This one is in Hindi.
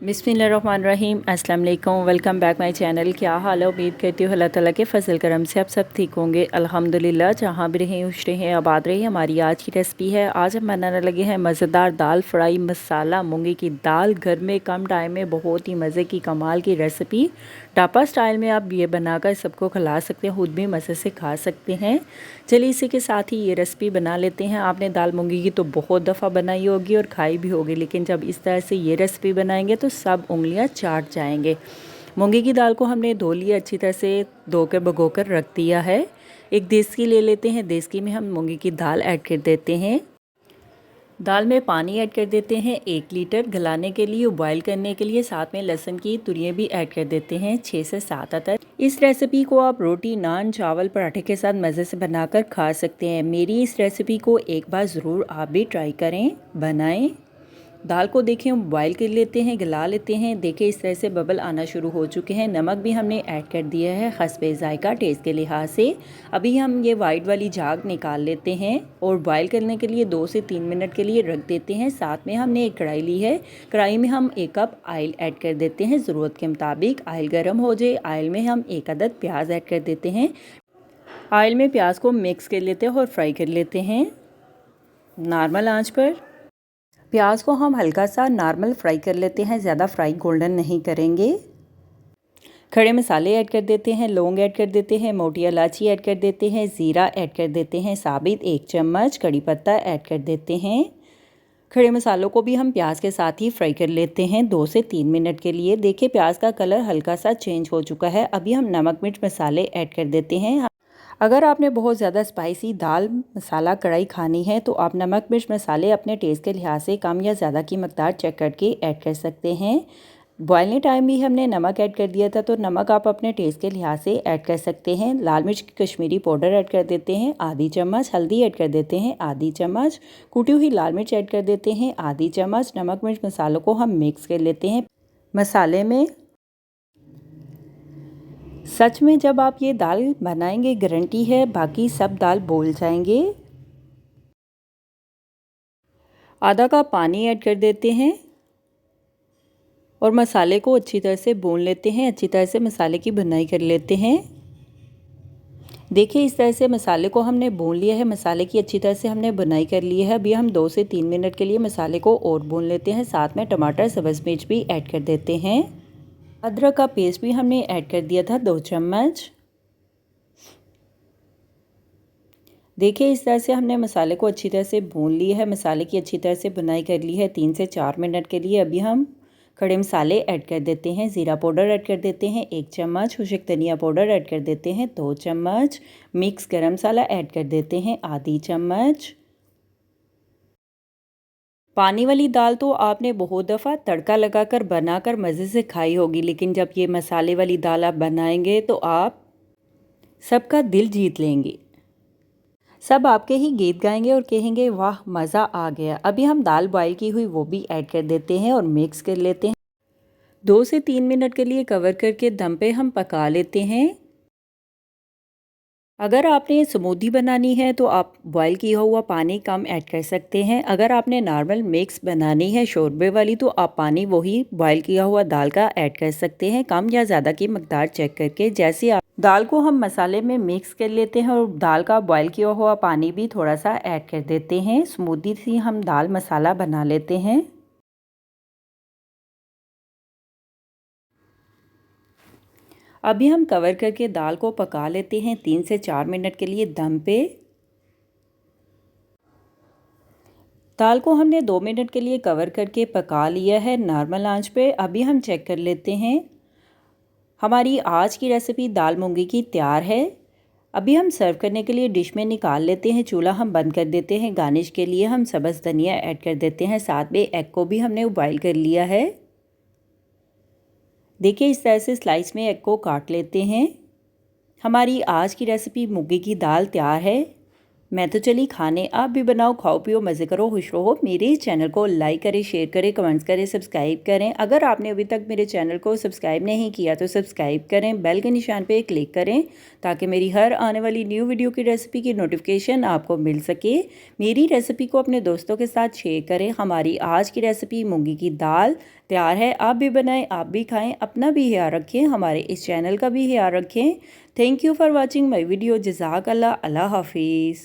बिस्मिल्लाहिर्रहमानिर्रहीम अस्सलाम वालेकुम। Welcome back my channel. क्या हाल है? उम्मीद करती हूँ अल्लाह ताला के फजल करम से आप सब ठीक होंगे। अल्हम्दुलिल्लाह, जहाँ भी रहें खुश रहें आबाद रहें। हमारी आज की रेसिपी है, आज हम बनाने लगे हैं मज़ेदार दाल फ्राई मसाला मूंगी की दाल। घर में कम टाइम में बहुत ही मज़े की कमाल की रेसिपी। टापा स्टाइल में आप ये बनाकर सबको खिला सकते हैं, खुद भी मज़े से खा सकते हैं। चलिए इसी के साथ ही ये रेसिपी बना लेते हैं। आपने दाल मूंगी की तो बहुत दफ़ा बनाई होगी और खाई भी होगी, लेकिन जब इस तरह से ये रेसिपी बनाएंगे तो सब उंगलियां चाट जाएंगे। मूंगी की दाल को हमने धो लिया, अच्छी तरह से धोकर भिगोकर रख दिया है। एक देसी ले लेते हैं, देसी में हम मूंगी की दाल ऐड कर देते हैं। दाल में पानी ऐड कर देते हैं 1 लीटर गलाने के लिए, बॉईल करने के लिए। साथ में लहसुन की तुरियां भी ऐड कर देते हैं 6 से 7 अदद। इस रेसिपी को आप रोटी, नान, चावल, पराठे के साथ मज़े से बनाकर खा सकते हैं। मेरी इस रेसिपी को एक बार ज़रूर आप भी ट्राई करें, बनाएं। दाल को देखें हम बॉईल कर लेते हैं, गला लेते हैं। देखें इस तरह से बबल आना शुरू हो चुके हैं। नमक भी हमने ऐड कर दिया है हस्बे ज़ायका, टेस्ट के लिहाज से। अभी हम ये वाइट वाली झाग निकाल लेते हैं और बॉईल करने के लिए 2 से 3 मिनट के लिए रख देते हैं। साथ में हमने एक कढ़ाई ली है, कढ़ाई में हम 1 कप ऑयल ऐड कर देते हैं। ज़रूरत के मुताबिक ऑयल गर्म हो जाए, ऑयल में हम 1 अदद प्याज ऐड कर देते हैं। ऑयल में प्याज को मिक्स कर लेते हैं और फ्राई कर लेते हैं नॉर्मल आंच पर। प्याज को हम हल्का सा नॉर्मल फ्राई कर लेते हैं, ज़्यादा फ्राई गोल्डन नहीं करेंगे। खड़े मसाले ऐड कर देते हैं, लौंग ऐड कर देते हैं, मोटी इलायची ऐड कर देते हैं, ज़ीरा ऐड कर देते हैं साबित 1 चम्मच, कड़ी पत्ता ऐड कर देते हैं। खड़े मसालों को भी हम प्याज के साथ ही फ्राई कर लेते हैं 2 से 3 मिनट के लिए। देखिए प्याज का कलर हल्का सा चेंज हो चुका है। अभी हम नमक मिर्च मसाले ऐड कर देते हैं। अगर आपने बहुत ज़्यादा स्पाइसी दाल मसाला कढ़ाई खानी है तो आप नमक मिर्च मसाले अपने टेस्ट के लिहाज से कम या ज़्यादा की मकदार चेक करके ऐड कर सकते हैं। बॉइलिंग टाइम भी हमने नमक ऐड कर दिया था, तो नमक आप अपने टेस्ट के लिहाज से ऐड कर सकते हैं। लाल मिर्च की कश्मीरी पाउडर ऐड कर देते हैं आधी चम्मच, हल्दी ऐड कर देते हैं आधी चम्मच, कुटी हुई लाल मिर्च ऐड कर देते हैं आधी चम्मच। नमक मिर्च मसालों को हम मिक्स कर लेते हैं मसाले में। सच में जब आप ये दाल बनाएंगे गारंटी है बाकी सब दाल बोल जाएंगे। आधा कप पानी ऐड कर देते हैं और मसाले को अच्छी तरह से भून लेते हैं। अच्छी तरह से मसाले की भुनाई कर लेते हैं। देखिए इस तरह से मसाले को हमने भून लिया है, मसाले की अच्छी तरह से हमने भुनाई कर ली है। अभी हम 2 से 3 मिनट के लिए मसाले को और भून लेते हैं। साथ में टमाटर, सब्ज़ मिर्च भी ऐड कर देते हैं। अदरक का पेस्ट भी हमने ऐड कर दिया था 2 चम्मच। देखिए इस तरह से हमने मसाले को अच्छी तरह से भून लिया है, मसाले की अच्छी तरह से भुनाई कर ली है 3 से 4 मिनट के लिए। अभी हम खड़े मसाले ऐड कर देते हैं। ज़ीरा पाउडर ऐड कर देते हैं 1 चम्मच, खुश्क धनिया पाउडर ऐड कर देते हैं 2 चम्मच, मिक्स गरम मसाला ऐड कर देते हैं आधी चम्मच। पानी वाली दाल तो आपने बहुत दफ़ा तड़का लगाकर बनाकर मज़े से खाई होगी, लेकिन जब ये मसाले वाली दाल आप बनाएंगे तो आप सबका दिल जीत लेंगे। सब आपके ही गीत गाएंगे और कहेंगे वाह मज़ा आ गया। अभी हम दाल बॉईल की हुई वो भी ऐड कर देते हैं और मिक्स कर लेते हैं। 2 से 3 मिनट के लिए कवर करके दम पे हम पका लेते हैं। अगर आपने स्मूदी बनानी है तो आप बॉईल किया हुआ पानी कम ऐड कर सकते हैं। अगर आपने नॉर्मल मिक्स बनानी है शोरबे वाली तो आप पानी वही बॉईल किया हुआ दाल का ऐड कर सकते हैं, कम या ज़्यादा की मकदार चेक करके। जैसे आप दाल को हम मसाले में मिक्स कर लेते हैं और दाल का बॉईल किया हुआ पानी भी थोड़ा सा ऐड कर देते हैं। स्मूदी सी हम दाल मसाला बना लेते हैं। अभी हम कवर करके दाल को पका लेते हैं 3 से 4 मिनट के लिए दम पे। दाल को हमने 2 मिनट के लिए कवर करके पका लिया है नॉर्मल आंच पे। अभी हम चेक कर लेते हैं। हमारी आज की रेसिपी दाल मूंगी की तैयार है। अभी हम सर्व करने के लिए डिश में निकाल लेते हैं। चूल्हा हम बंद कर देते हैं। गार्निश के लिए हम सब्ज़ धनिया ऐड कर देते हैं। साथ में एग को भी हमने बॉईल कर लिया है। देखिए इस तरह से स्लाइस में एग को काट लेते हैं। हमारी आज की रेसिपी मूंगी की दाल तैयार है। मैं तो चली खाने, आप भी बनाओ, खाओ पियो, मज़े करो, खुश रहो। मेरे इस चैनल को लाइक करें, शेयर करें, कमेंट्स करें, सब्सक्राइब करें। अगर आपने अभी तक मेरे चैनल को सब्सक्राइब नहीं किया तो सब्सक्राइब करें, बेल के निशान पे क्लिक करें ताकि मेरी हर आने वाली न्यू वीडियो की रेसिपी की नोटिफिकेशन आपको मिल सके। मेरी रेसिपी को अपने दोस्तों के साथ शेयर करें। हमारी आज की रेसिपी मूंगी की दाल तैयार है। आप भी बनाएं, आप भी खाएं, अपना भी ख्याल रखें, हमारे इस चैनल का भी ख्याल रखें। Thank you for watching my video. जज़ाकल्लाह। अल्लाह हाफिज़।